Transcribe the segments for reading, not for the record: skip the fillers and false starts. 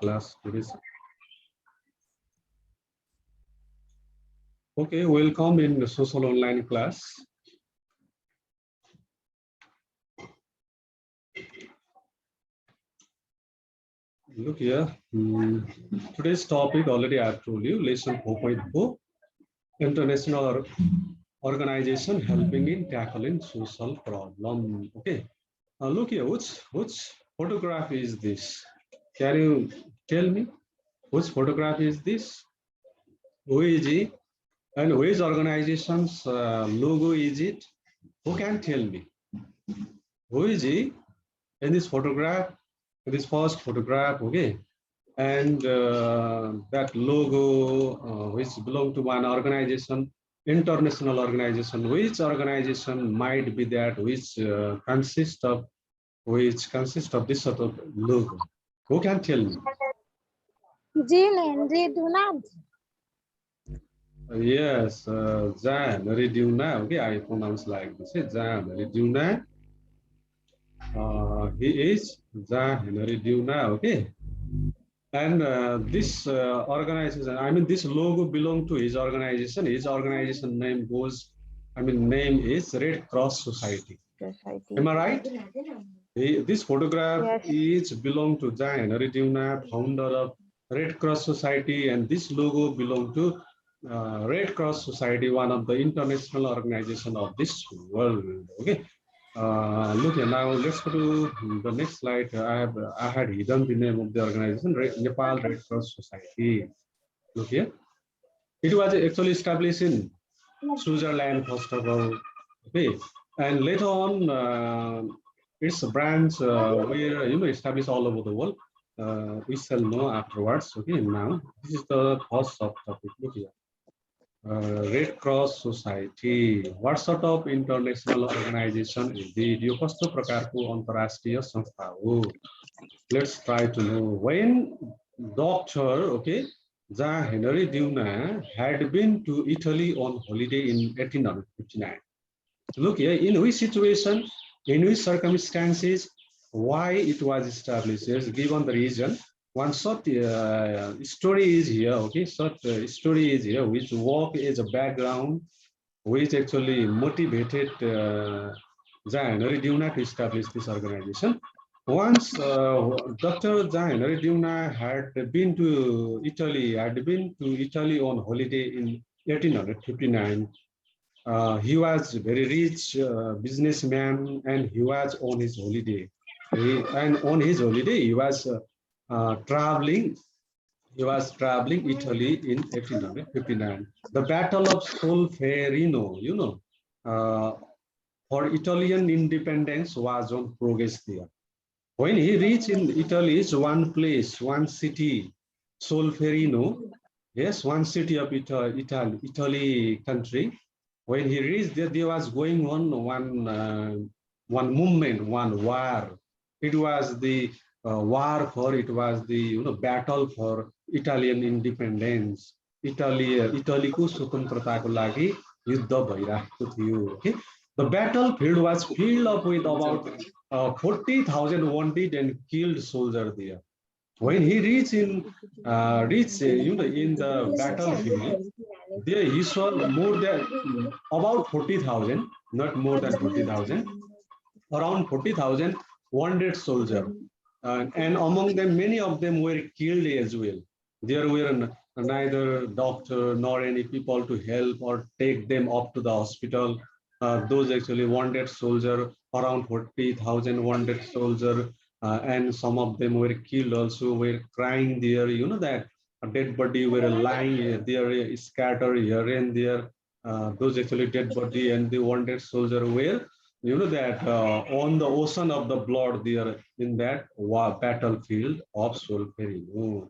class today. Okay, welcome in the social online class. Look here, today's topic already I have told you, lesson 4.4, international organization helping in tackling social problem. Okay, look here, which photograph is this? Can you tell me which photograph is this? Who is it? And which organization's logo is it? Who can tell me? Who is he in this photograph? This first photograph, okay? And that logo which belong to one organization, international organization. Which organization might be that which consists of this sort of logo? Who can tell me? Henri Dunant. Yes, Henri Dunant. Okay, I pronounce like this. Henri Dunant. He is Henri Dunant. Okay. And this organization, I mean, this logo belong to his organization. His organization name name is Red Cross Society. Am I right? This photograph is belong to Henri Dunant, founder of Red Cross Society, and this logo belong to Red Cross Society, one of the international organization of this world. Okay. Look here, now let's go to the next slide. I had hidden the name of the organization, Nepal Red Cross Society. Look here. It was actually established in Switzerland first of all. Okay, and later on, its branch were established all over the world. We shall know afterwards. Okay, now this is the first subtopic. Look here. Red Cross Society. What sort of international organization is it? यो कस्तो प्रकारको अन्तर्राष्ट्रिय संस्था हो? Let's try to know. When Dr. Okay, Henri Dunant had been to Italy on holiday in 1859. Look here, in which situation, in which circumstances, why it was established? Yes, given the reason. One short story is here, okay? Short story is here, which work as a background, which actually motivated Henri Dunant to establish this organization. Once Dr. Henri Dunant had been to Italy, on holiday in 1859. He was very rich businessman, and he was on his holiday. And on his holiday, he was traveling Italy in 1859. The Battle of Solferino, for Italian independence was on progress there. When he reached in Italy's one place, one city, Solferino, yes, one city of Italy country. When he reached there was going on one movement, one war. It was the battle for Italian independence. Italyको स्वतन्त्रताको लागि युद्ध भइरहेको थियो. Okay, the battlefield was filled up with about 40,000 wounded and killed soldiers there. When he reached in the battlefield, there he saw more than about 40,000, not more than 40,000, around 40,000 wounded soldiers, and among them, many of them were killed as well. There were neither doctor nor any people to help or take them up to the hospital. Those actually wounded soldiers, around 40,000 wounded soldiers, and some of them were killed also, were crying there. You know that a dead body were lying there, scattered here and there. Those actually dead body and the wounded soldier were, on the ocean of the blood there in that battlefield of Solferino.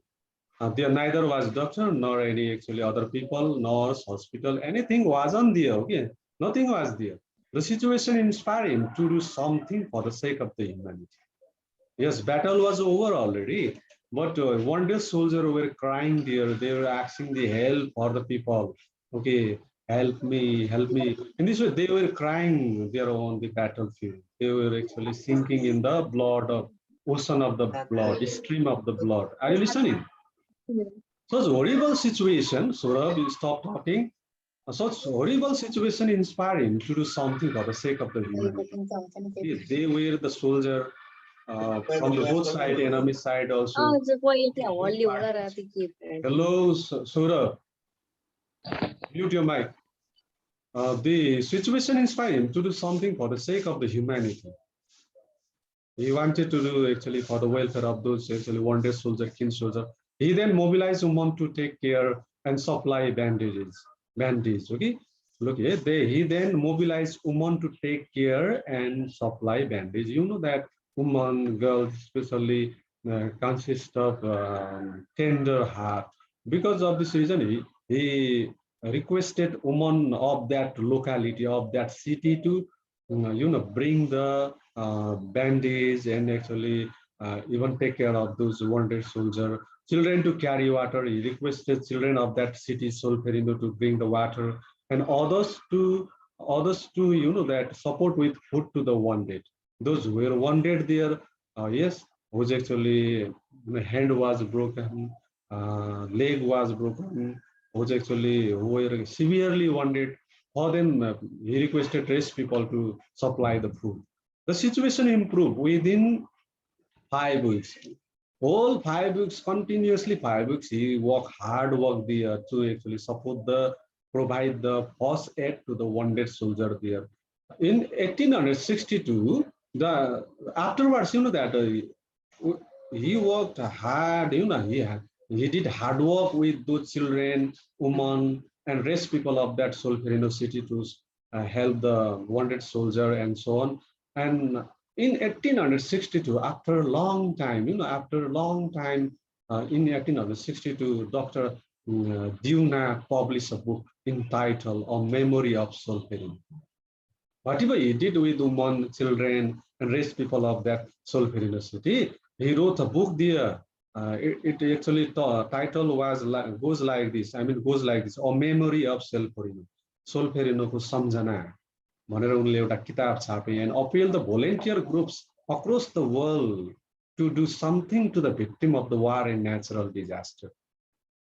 There neither was doctor nor any actually other people, nurse, hospital, anything wasn't there. Okay, nothing was there. The situation inspired him to do something for the sake of the humanity. Yes, battle was over already, but wounded soldiers were crying there. They were asking the help for the people. Okay, help me, help me. In this way, they were crying there on the battlefield. They were actually sinking in the blood of ocean of the blood, stream of the blood. Are you listening? Such horrible situation, Saurabh, you stop talking. Such horrible situation inspired him to do something for the sake of the humanity. They were the soldier from the both side, enemy side also. Hello, Saurabh. Mute your mic. The situation inspired him to do something for the sake of the humanity. He wanted to do actually for the welfare of those actually wounded soldier, kin soldier. He then mobilized women to take care and supply bandages. Okay. Look here, he then mobilized women to take care and supply bandage. You know that women, girls especially consist of tender heart. Because of this reason, he requested women of that locality, of that city to bring the bandage and actually even take care of those wounded soldiers. Children to carry water. He requested children of that city, Solferino, to bring the water, and others to that support with food to the wounded. Those who were wounded there, yes, whose actually hand was broken, leg was broken, who were severely wounded. For them, he requested rest people to supply the food. The situation improved within 5 weeks. Whole 5 weeks, continuously 5 weeks, he worked hard work there to actually provide the first aid to the wounded soldier there. In 1862, afterwards, that he worked hard, he did hard work with those children, women, and rest people of that Solferino city to help the wounded soldier and so on. And in 1862, after a long time, in 1862, Dr. Dunant published a book entitled On Memory of Solferino. Whatever he did with women, children, and race people of that Solferino city, he wrote a book there. It actually title goes like this. On Memory of Solferino. Solferino ko samjana. भनेर उनले एउटा किताब छापे and appeal the volunteer groups across the world to do something to the victim of the war and natural disaster.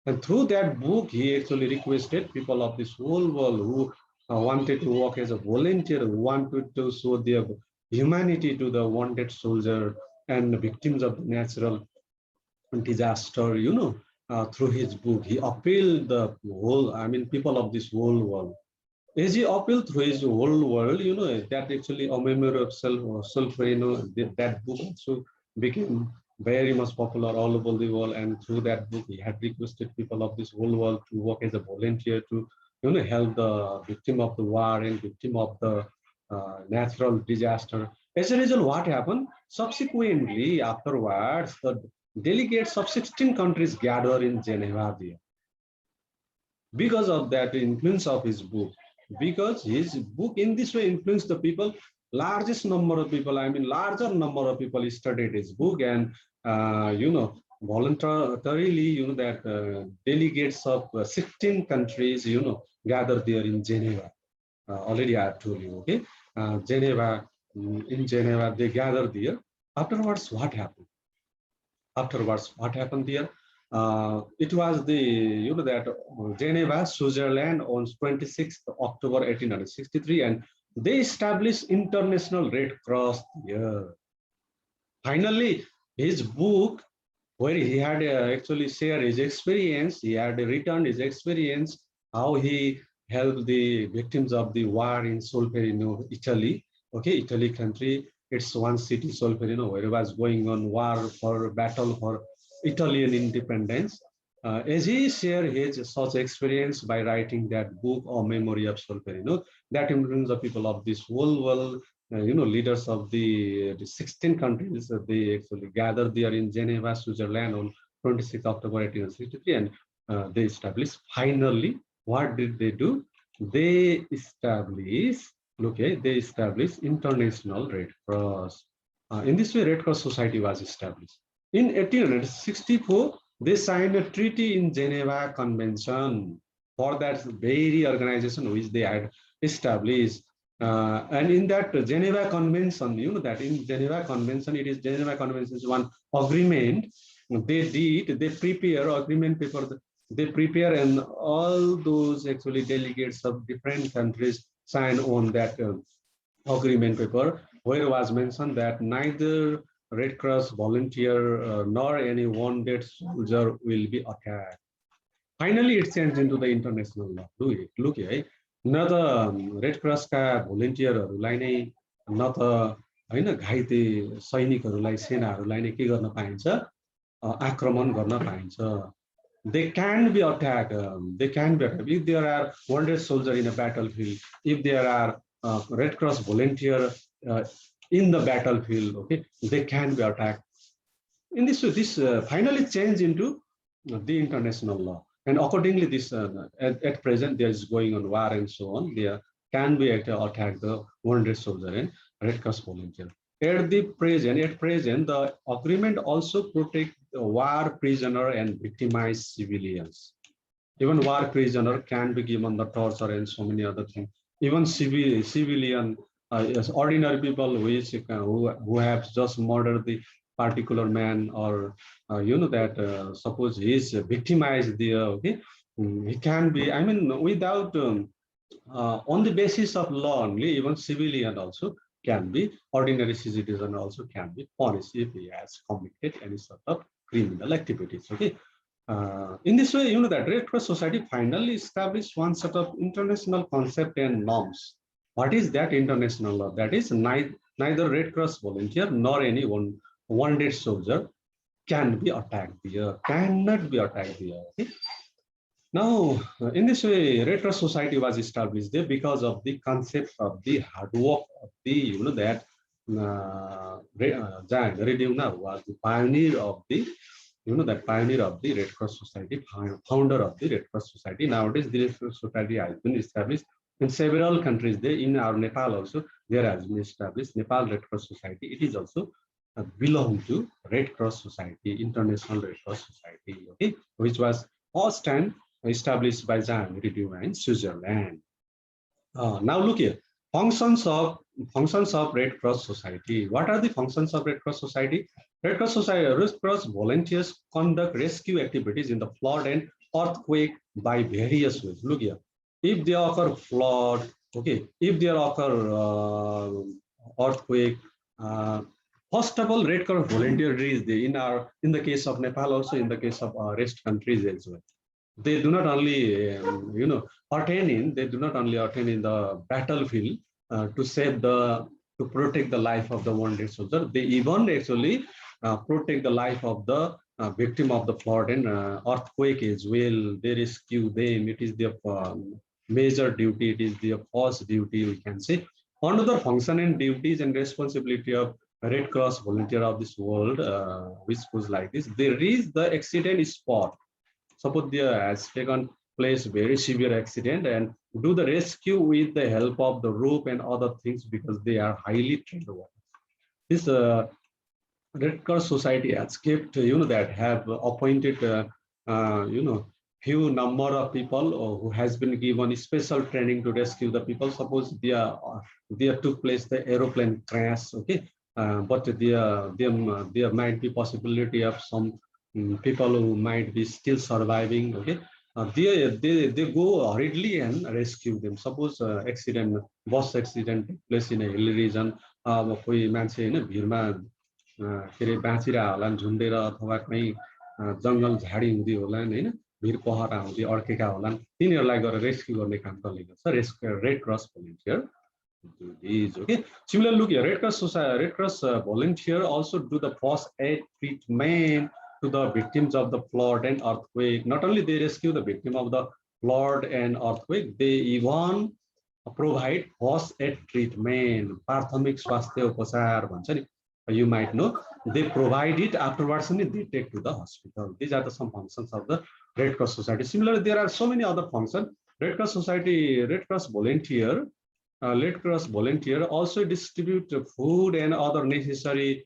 And through that book, he actually requested people of this whole world who wanted to work as a volunteer, who wanted to show their humanity to the wounded soldier and the victims of the natural disaster, through his book. He appealed the whole, people of this whole world. As he appealed through his whole world, that actually A Memory of Solferino, that book also became very much popular all over the world. And through that book, he had requested people of this whole world to work as a volunteer to, help the victim of the war and victim of the natural disaster. As a result, what happened? Subsequently, afterwards, the delegates of 16 countries gathered in Geneva there. Because of that influence of his book. Because his book in this way influenced the people, larger number of people studied his book, and voluntarily, that delegates of 16 countries, gathered there in Geneva. Already I have told you, okay? In Geneva, they gathered there. Afterwards, what happened? There? It was the that Geneva, Switzerland on 26th October 1863, and they established International Red Cross here. Finally, his book, where he had actually shared his experience, he had written his experience, how he helped the victims of the war in Solferino, Italy. Okay, Italy country. It's one city, Solferino, where it was going on battle for Italian independence. As he shared his such experience by writing that book or Memory of Solferino, that influenced the people of this whole world, leaders of the 16 countries. They actually gathered there in Geneva, Switzerland on 26th October 1863, and they established. Finally, what did they do? They established International Red Cross. In this way, Red Cross Society was established. In 1864, they signed a treaty in Geneva Convention for that very organization which they had established. And in that Geneva Convention, you know that in Geneva Convention, it is Geneva Convention is one agreement. They prepare agreement paper, they prepare, and all those actually delegates of different countries sign on that agreement paper, where was mentioned that neither Red Cross volunteer nor any wounded soldier will be attacked. Finally, it changed into the international law. Look here, न त red क्रसका भोलिन्टियरहरूलाई नै न त होइन घाइते सैनिकहरूलाई सेनाहरूलाई नै के गर्न पाइन्छ, आक्रमण गर्न पाइन्छ. They can be attacked. They can be attacked. If there are wounded soldier in a battlefield, if there are Red Cross volunteer in the battlefield, okay, they can be attacked. In this way, this finally changed into the international law. And accordingly, this at present there is going on war and so on. There can be attack the wounded soldier and Red Cross volunteer. At present, the agreement also protect the war prisoner and victimized civilians. Even war prisoner can be given the torture and so many other things. Even civilian, ordinary people who have just murdered the particular man, or you know that suppose he is victimized there, okay, he can be, I mean, without on the basis of law only, even civilian also can be, ordinary citizen also can be punished if he has committed any sort of criminal activities. Okay. In this way, you know that Red Cross Society finally established one sort of international concept and norms. What is that international law? That is neither Red Cross volunteer nor any wounded soldier can be attacked here, cannot be attacked here. Okay? Now, in this way, Red Cross Society was established there because of the concept of the hard work of the, you know, that Henri Dunant was the pioneer of the, you know, that pioneer of the Red Cross Society, founder of the Red Cross Society. Nowadays, the Red Cross Society has been established in several countries. There, in our Nepal also, there has been established Nepal Red Cross Society. It is also belong to Red Cross Society, International Red Cross Society, okay, which was first time established by Henri Dunant in Switzerland. Now look here, functions of Red Cross Society. What are the functions of Red Cross Society? Red Cross volunteers conduct rescue activities in the flood and earthquake by various ways. Look here, if there occur flood, okay, if there occur earthquake, first of all, Red Cross volunteer is in the case of Nepal, also in the case of rest countries as well. They do not only you know attend in the battlefield to protect the life of the wounded soldier. They even actually protect the life of the victim of the flood and earthquake as well. They rescue them. It is their major duty. It is their first duty, we can say. Another function and duties and responsibility of Red Cross volunteer of this world, which goes like this: they reach the accident spot. Suppose there has taken place very severe accident, and do the rescue with the help of the rope and other things, because they are highly trained workers. This Red Cross Society has kept, you know, that have appointed, you know, few number of people who has been given special training to rescue the people. Suppose there took place the aeroplane crash, okay, but there might be possibility of some people who might be still surviving, okay. They go hurriedly and rescue them. Suppose bus accident took place in a hilly region, कोही मान्छे हैन भिरमा के रे बाँचिरा होला झुन्डेर अथवा कहीं जंगल झाडी हुँदी होला हैन, भिर पहरा हुँदी अड्केका होला, तिनीहरुलाई गएर रेस्क्यु गर्ने काम कसले गर्छ? Red Cross volunteer do these, okay. Similarly, look here, Red Cross volunteer also do the first aid treatment to the victims of the flood and earthquake. Not only they rescue the victim of the flood and earthquake, they even provide first aid treatment. प्राथमिक स्वास्थ्य उपचार भन्छ नि, you might know. They provide it, afterwards and they take to the hospital. These are some functions of the Red Cross Society. Similarly, there are so many other functions. Red Cross Society, Red Cross volunteer also distribute food and other necessary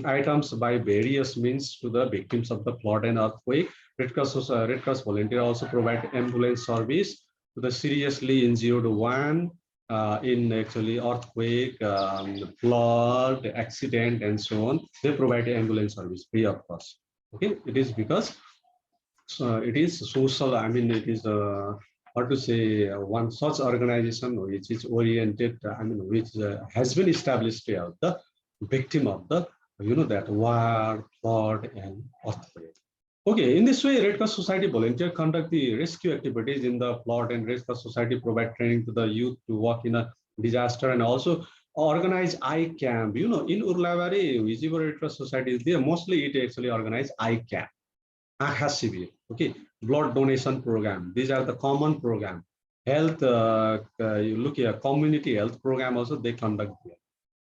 items by various means to the victims of the flood and earthquake. Red Cross volunteer also provide ambulance service to the seriously injured one, in actually earthquake, flood, accident, and so on. They provide ambulance service free of cost. Okay, it is because it is social. I mean, it is how to say one such organization which is oriented. I mean, which has been established to help the victim of the that war, flood, and earthquake. Okay, in this way, Red Cross Society volunteer conduct the rescue activities in the flood, and Red Cross Society provide training to the youth to work in a disaster, and also organize eye camp. In Urlavari, visible Red Cross Society is there. Mostly, it actually organize eye camp. Okay, blood donation program. These are the common program. Health, you look here, community health program also they conduct there.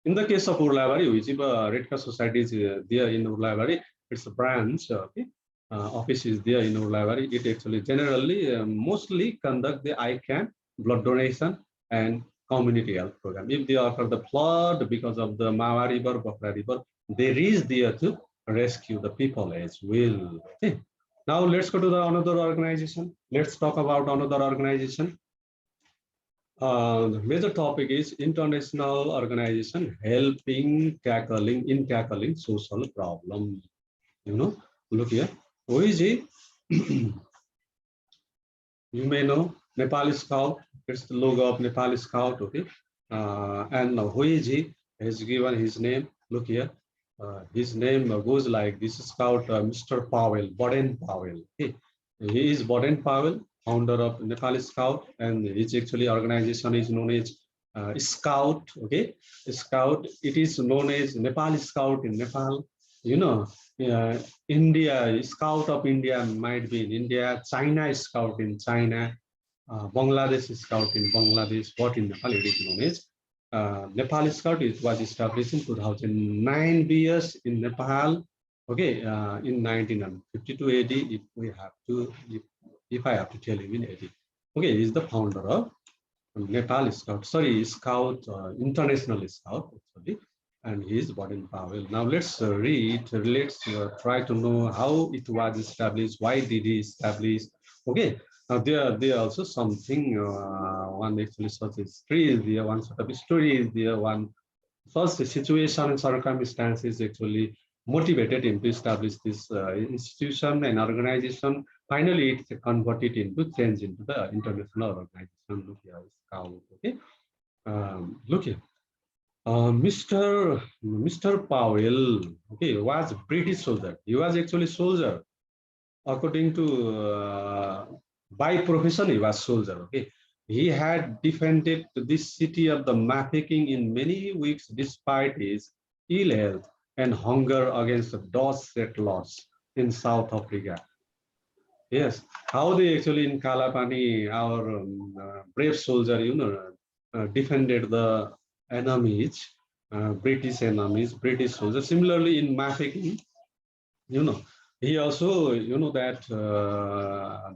In the case of Urlavari, which is Red Cross Society is there in Urlavari, it's a branch. Okay, office is there in Urlavari. It actually generally mostly conduct the eye camp, blood donation, and community health program. If they occur the flood because of the Mawa River, Bakra River, they reach there to rescue the people as well. Okay. Now let's go to the another organization. Let's talk about another organization. The major topic is international organization helping tackling social problem. Look here. Who is he? You may know Nepali Scout. It's the logo of Nepali Scout. Okay. And who is he? Has given his name. Look here. His name goes like this: Scout Mr. Powell, Baden Powell. Okay. He is Baden Powell, founder of Nepali Scout, and his actually organization is known as Scout. Okay, Scout. It is known as Nepali Scout in Nepal. India Scout of India might be in India. China Scout in China. Bangladesh Scout in Bangladesh. But in Nepal, it is known as Nepal Scout. It was established in 2009 BS in Nepal. Okay, in 1952 AD. If we have to, if I have to tell you in AD. Okay, he is the founder of Nepal Scout. Sorry, Scout International Scout actually, and he is Baden Powell. Now let's read. Let's try to know how it was established. Why did he establish? Okay. Now there also something. One actually such history is there. One sort of story is there. One first situation and circumstances actually motivated him to establish this institution and organization. Finally, it's converted into change into the international organization. Look here, Scout. Okay, look here. Mr. Powell, okay, was British soldier. He was actually soldier. According to by profession, he was soldier. Okay, he had defended this city of the Mafeking in many weeks despite his ill health and hunger against the Dutch settlers in South Africa. Yes, how they actually in Kalapani, our brave soldier, defended the enemies, British enemies, British soldiers. Similarly, in Mafeking, he also, that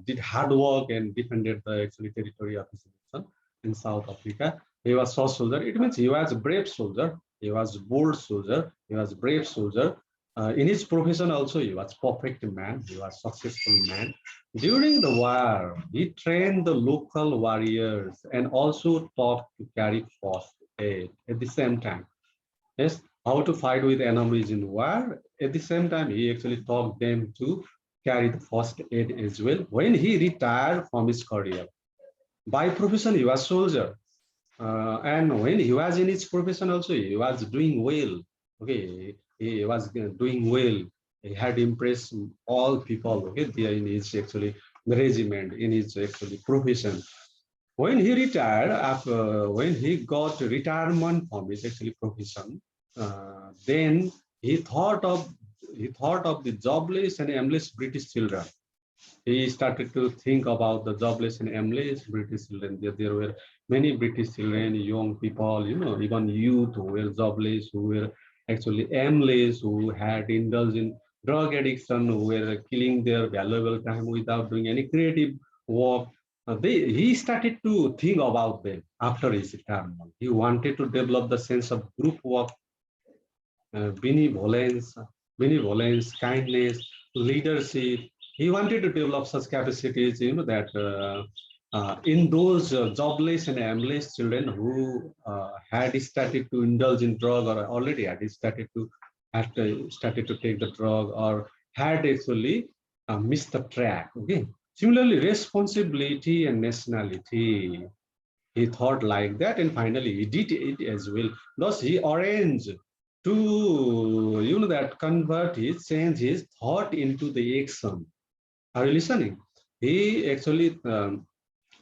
did hard work and defended the actually territory of his nation in South Africa. He was a soldier. It means he was a brave soldier. He was a bold soldier. He was a brave soldier. In his profession also, he was perfect man. He was successful man. During the war, he trained the local warriors and also taught to carry first aid at the same time. Yes, how to fight with enemies in war. At the same time, he actually taught them to carry the first aid as well. When he retired from his career, by profession, he was soldier. And when he was in his profession also, he was doing well. Okay, he was doing well. He had impressed all people, okay, there in his actually regiment, in his actually profession. When he retired, after when he got retirement from his actually profession, then he thought of the jobless and aimless British children. He started to think about the jobless and aimless British children. There were many British children, young people, even youth who were jobless, who were actually aimless, who had indulged in drug addiction, who were killing their valuable time without doing any creative work. He started to think about them after his retirement. He wanted to develop the sense of group work, benevolence, kindness, leadership. He wanted to develop such capacities, that in those jobless and aimless children who had started to indulge in drug or already started to take the drug or had actually missed the track. Okay. Similarly, responsibility and nationality. He thought like that, and finally he did it as well. Thus, he arranged to that convert his change his thought into the action. Are you listening? He actually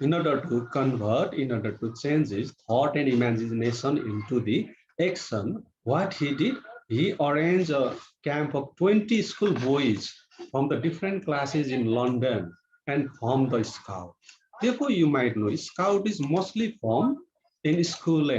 in order to convert, in order to change his thought and imagination into the action, what he did, he arranged a camp of 20 school boys from the different classes in London and formed the Scout. Therefore, you might know Scout is mostly formed in school,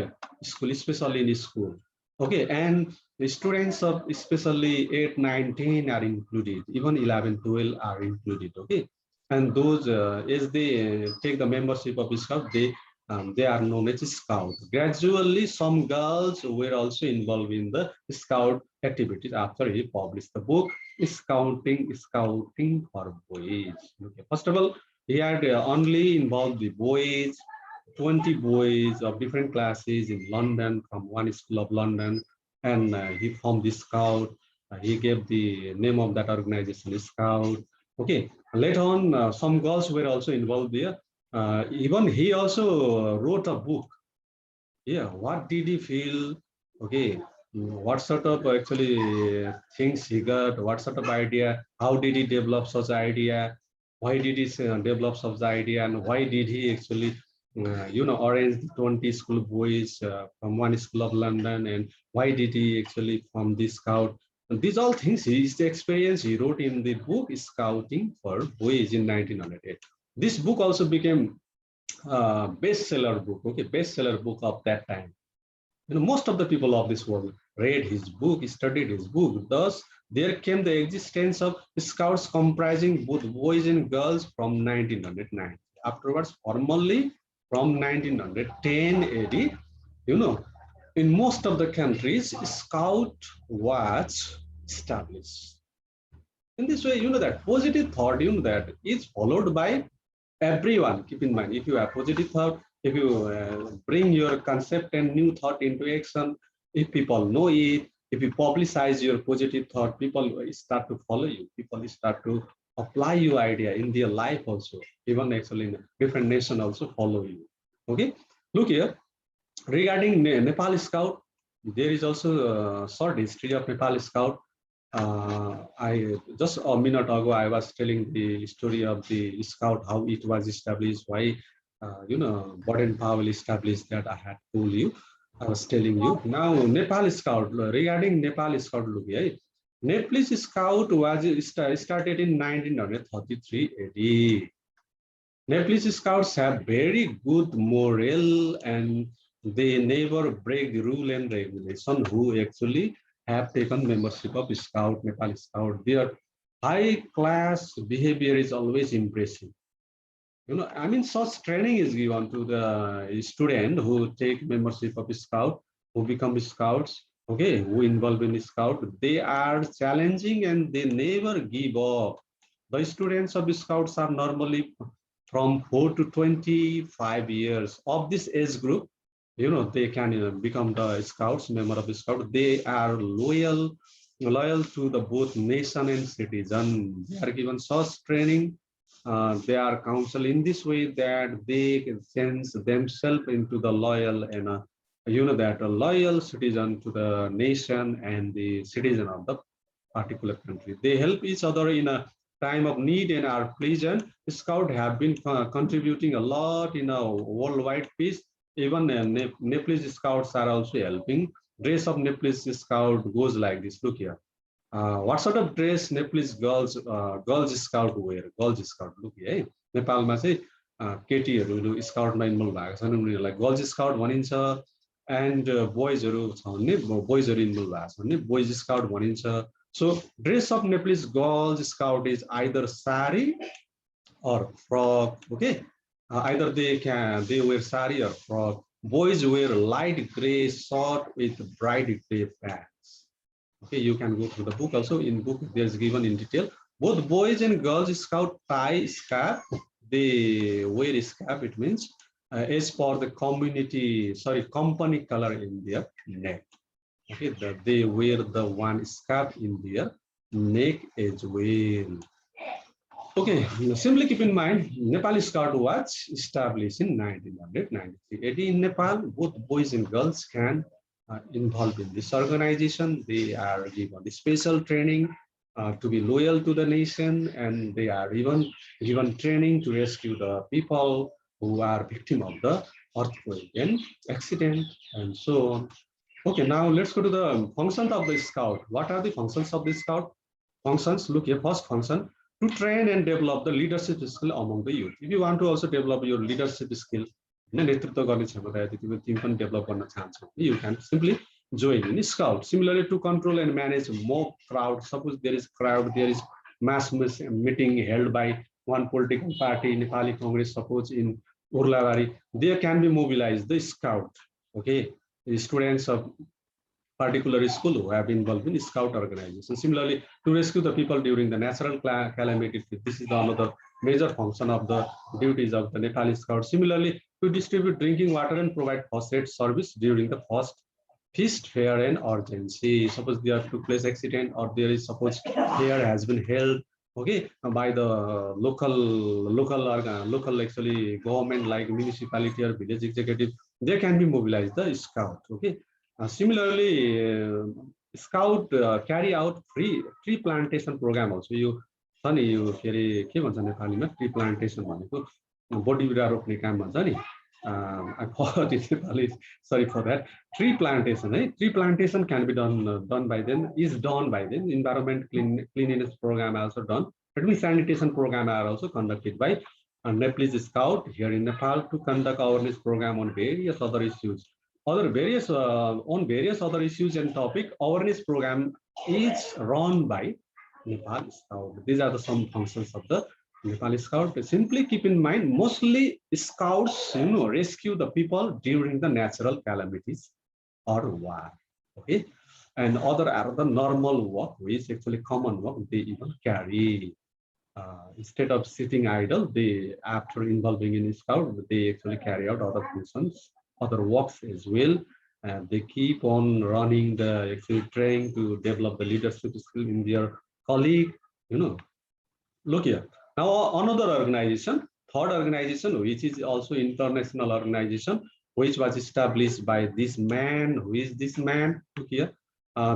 especially in school. Okay, and the students of especially 8, 9, 10 are included, even 11, 12 are included. Okay, and those as they take the membership of Scout, they are known as Scout. Gradually, some girls were also involved in the Scout activities after he published the book Scouting for Boys. Okay. First of all, he had only involved the boys, 20 boys of different classes in London from one school of London, and he formed the Scout. He gave the name of that organization Scout. Okay, later on, some girls were also involved there. Even he also wrote a book. Yeah, what did he feel? Okay, what sort of actually things he got? What sort of idea? How did he develop such idea? Why did he develop such idea? And why did he actually, arrange 20 school boys from one school of London? And why did he actually form this scout? And these all things, his experience he wrote in the book Scouting for Boys in 1908. This book also became bestseller book, okay, bestseller book of that time. Most of the people of this world read his book, studied his book. Thus, there came the existence of scouts comprising both boys and girls from 1909. Afterwards, formally from 1910 AD, in most of the countries, scout was established. In this way, that positive thought, that is followed by everyone. Keep in mind, if you have positive thought, if you bring your concept and new thought into action, if people know it, if you publicize your positive thought, people start to follow you. People start to apply your idea in their life also. Even actually in a different nation also follow you. Okay, look here. Regarding Nepal Scout, there is also a short history of Nepal Scout. I just a minute ago I was telling the story of the Scout, how it was established, why Baden Powell established that. I had told you, I was telling you. Now Nepal Scout, regarding Nepal Scout, look here. Nepalese Scout was started in 1933 AD. Nepalese Scouts have very good morale and they never break rule and regulation. Who actually have taken membership of Scout, Nepal Scout. Their high class behavior is always impressive. Such training is given to the student who take membership of Scout, who become Scouts, okay, who involve in Scout. They are challenging and they never give up. The students of Scouts are normally from 4 to 25 years of this age group. They can become the Scouts, member of the Scout. They are loyal to the both nation and citizen. They are given such training. They are counseled in this way that they can sense themselves into the loyal and that a loyal citizen to the nation and the citizen of the particular country. They help each other in a time of need and are pleasant. Scouts have been contributing a lot in a worldwide peace. Even Nepalese Scouts are also helping. Dress of Nepalese Scout goes like this. Look here. What sort of dress Nepalese girls Scout wear? Girls Scout, look here. नेपालमा चाहिँ केटीहरू स्काउटमा involve भएको छन्, उनीहरूलाई girls scout भनिन्छ, end बोइजहरू छ भने बोइजहरू involve भएको छ भने बोइज स्काउट भनिन्छ. So dress of Nepalese girls scout is either sari or frock. Okay, either they wear sari or frock. Boys wear light gray shirt with bright gray pants. Okay, you can go through the book also. In book there's given in detail. Both boys and girls scout tie scarf. they wear scarf, it means as per the company color in their neck. Okay, they wear the one scarf in their neck as well. Okay, simply keep in mind, Nepali Scout was established in 1993. In Nepal, both boys and girls can involve in this organization. They are given special training to be loyal to the nation, and they are even given training to rescue the people who are victim of the earthquake and accident and so on. Okay, now let's go to the functions of the scout. What are the functions of the scout? Functions, look here, first function, to train and develop the leadership skill among the youth. If you want to also develop your leadership skill, develop on a chance, you can simply join in scout. Similarly, to control and manage mob crowd. Suppose there is crowd, there is mass meeting held by one political party, Nepali Congress, suppose in Urlavari, there can be mobilized the scout. Okay, the students of particular school who have been involved in scout organization. Similarly, to rescue the people during the natural calamity, this is another major function of the duties of the Nepali Scout. Similarly, to distribute drinking water and provide first aid service during the first feast, fair, and urgency. Suppose there took place accident, or there is suppose fair has been held, okay, by the local actually government like municipality or village executive, they can be mobilized the scout. Okay. Similarly, Scout carry out free tree plantation program also. You के भन्छ नेपालीमा tree plantation भनेको बोडी बिरुवा रोप्ने काम भन्छ नि. I forgot it Nepali. Sorry for that. Tree plantation, tree plantation can be done by them. Is done by them. Environment cleanliness program also done. But sanitation program are also conducted by Nepalese Scout here in Nepal to conduct awareness program on various other issues. On various other issues and topic, awareness program is run by Nepal Scout. These are some functions of the Nepali Scout. Simply keep in mind, mostly scouts, rescue the people during the natural calamities or war. Okay, and other are the normal work, which actually common work they even carry. Instead of sitting idle, they after involving in scout, they actually carry out other functions, other works as well, and they keep on running the actually trying to develop the leadership skill in their colleague. Look here. Now another organization, third organization, which is also international organization, which was established by this man. Who is this man? Look here.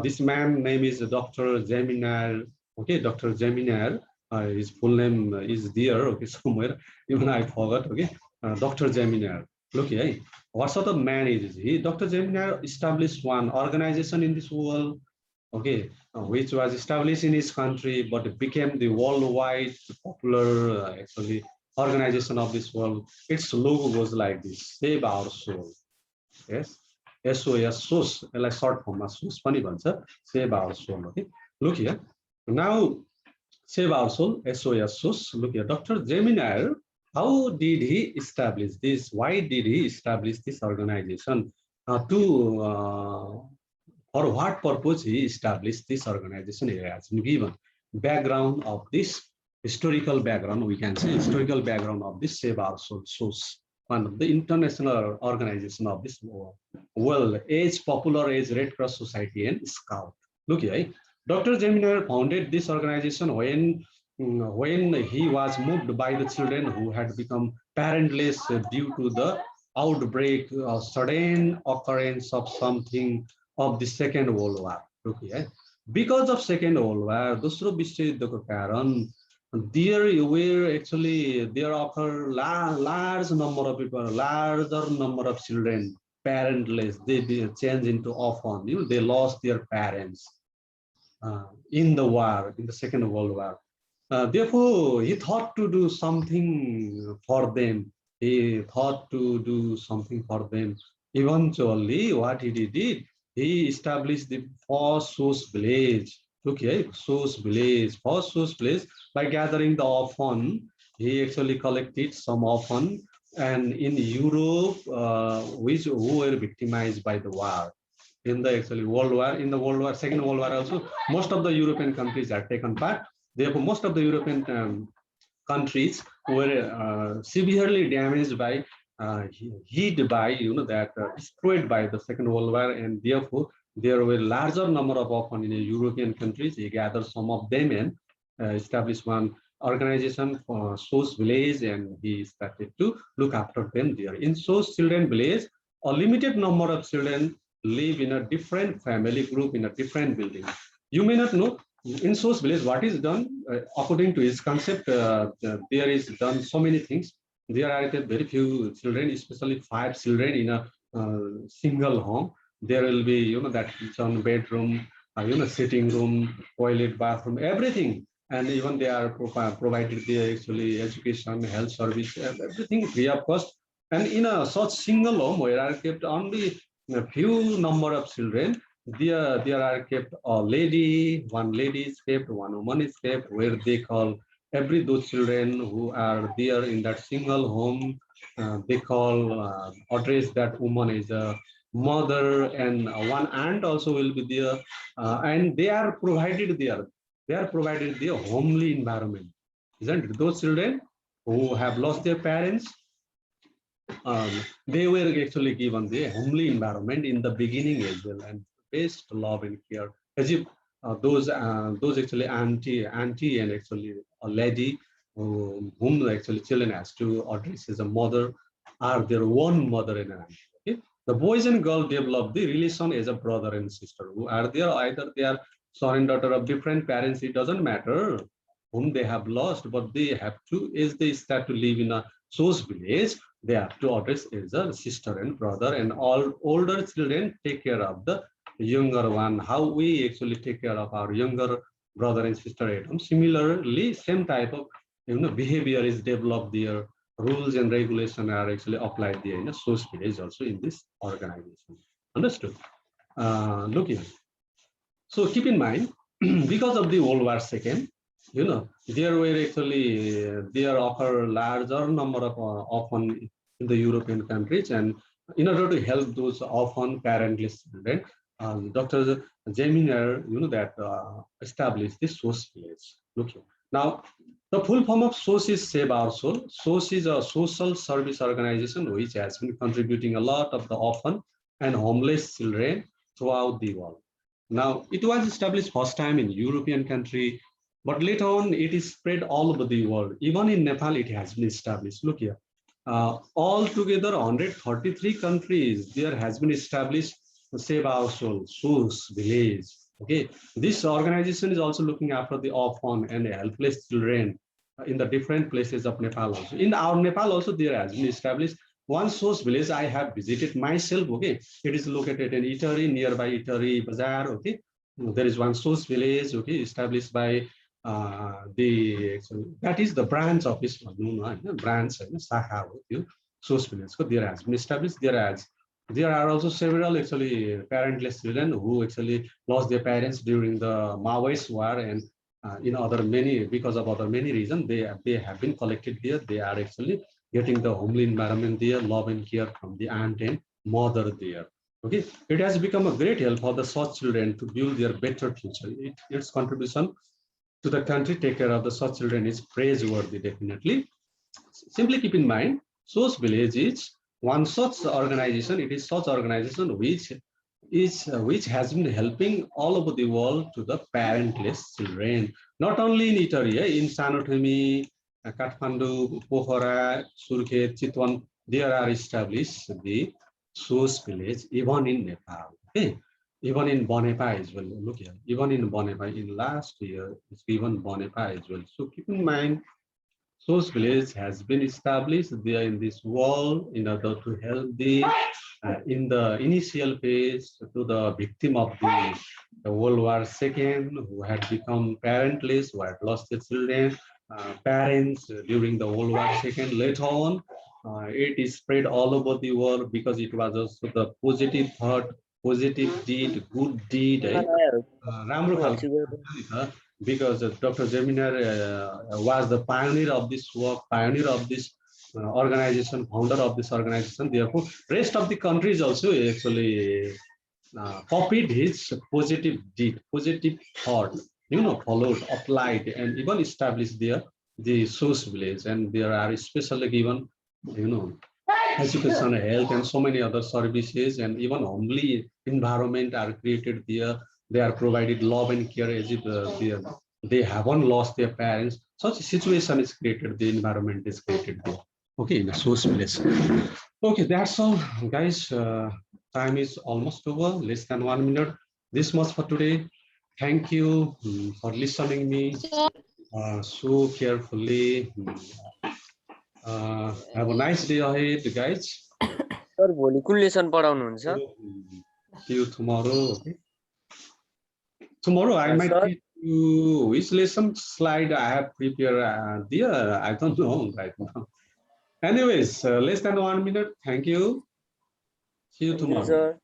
This man name is Dr. Gmeiner. Okay, Dr. Gmeiner. His full name is there. Okay, somewhere. Even I forgot. Okay, Dr. Gmeiner. Look here. What sort of man is he? Dr. Gmeiner established one organization in this world. Okay, which was established in his country, but it became the worldwide popular actually organization of this world. Its logo goes like this: Save Our Soul. Yes, SOS, SOS, like short form, SOS, funny one, sir. Save Our Soul. Okay, look here. Now, Save Our Soul, SOS, SOS. Look here, Dr. Gmeiner. How did he establish this? Why did he establish this organization? For what purpose he established this organization? He has been given background of this historical background. We can say historical background of this Save Our Soul, SOS, one of the international organization of this world, as popular as Red Cross Society and Scout. Look here, Dr. Gmeiner founded this organization when he was moved by the children who had become parentless due to the outbreak of sudden occurrence of something of the Second World War. Okay, because of Second World War, दोस्रो विश्व युद्धको कारण there occur large number of people, larger number of children, parentless. They change into orphan. They lost their parents in the war, in the Second World War. Therefore, he thought to do something for them. Eventually, what he did, he established the first SOS village. Okay, SOS village, first SOS village. By gathering the orphan, he actually collected some orphan, and in Europe, who were victimized by the war. In the actually World War, Second World War also, most of the European countries are taken part. Therefore, most of the European countries were severely damaged by hit by that destroyed by the Second World War, and therefore there were larger number of orphans in European countries. He gathered some of them and established one organization for SOS village, and he started to look after them there. In SOS children village, a limited number of children live in a different family group in a different building. You may not know, in SOS village what is done according to his concept. There is done so many things. There are very few children, especially 5 children in a single home. There will be that kitchen, bedroom, sitting room, toilet, bathroom, everything, and even they are provided the actually education, health service, everything free of cost. And in a such single home where are kept only a few number of children, there are kept a lady, one lady is kept, one woman is kept, where they call every those children who are there in that single home, they call address that woman is a mother, and one aunt also will be there, and they are provided there. They are provided the homely environment, isn't it? Those children who have lost their parents, um, they were actually given the homely environment in the beginning as well, and best love and care, as if those actually auntie and actually a lady whom actually children has to address as a mother are their own mother and aunt. Okay? The boys and girls develop the relation as a brother and sister who are there, either they are son and daughter of different parents. It doesn't matter whom they have lost, but they have to, as they start to live in a SOS village, they have to address as a sister and brother, and all older children take care of the younger one. How we actually take care of our younger brother and sister at home. Similarly, same type of behavior is developed there. Rules and regulation are actually applied there in a SOS village also in this organization. Understood? Look here. So keep in mind, because of the World War II, there were actually there occur larger number of orphan in the European countries, and in order to help those orphan parentless children, Dr. Gmeiner, that established this SOS village. Look here. Now, the full form of SOS is Save Our Soul. SOS is a social service organization which has been contributing a lot of the orphan and homeless children throughout the world. Now, it was established first time in European country, but later on it is spread all over the world. Even in Nepal, it has been established. Look here. Altogether, 133 countries, there has been established Save Our Soul, SOS village. Okay, this organization is also looking after the orphan and helpless children in the different places of Nepal also. In our Nepal also, there has been established one SOS village I have visited myself. Okay, it is located in Itari, nearby Itari Bazaar. Okay, there is one SOS village. Okay, established by that is the branch office, branch Saha SOS village. So there has been established. There are also several actually parentless children who actually lost their parents during the Maoist war, and in other many, because of other many reasons, they have been collected here. They are actually getting the homely environment there, love and care from the aunt and mother there. Okay, it has become a great help for the such children to build their better future. Its contribution to the country, take care of the such children, is praiseworthy, definitely. Simply keep in mind, SOS village is one such organization. It is such organization which has been helping all over the world to the parentless children, not only in Italy, in Sanothumi, Kathmandu, Pokhara, Surkhet, Chitwan, there are established the SOS village, even in Nepal. Okay, even in Bonepa as well. Look here, even in Bonepa, in last year, it's even Bonepa as well. So keep in mind, SOS village has been established there in this world in order to help the in the initial phase to the victim of the World War II who had become parentless, who had lost their children, parents during the World War II. Later on, it is spread all over the world because it was also the positive thought, positive deed, good deed. राम्रो खालको because Dr. Gmeiner was the pioneer of this work, pioneer of this organization, founder of this organization. Therefore, rest of the countries also actually copied his positive deed, positive thought, followed, applied, and even established there the source village, and there are especially given, education, health, and so many other services, and even homely environment are created there. They are provided love and care as if they haven't lost their parents. Such a situation is created, the environment is created there. Okay, in a source village. Okay, that's all, guys. Time is almost over, less than 1 minute. This much for today. Thank you for listening me so carefully. Have a nice day ahead, guys. Sir भोलि कुन lesson पढाउनुहुन्छ? See you tomorrow. Okay. Tomorrow I might teach you which lesson slide I have prepared. Dear, I don't know right now. Anyways, less than 1 minute. Thank you. See you tomorrow. Sir.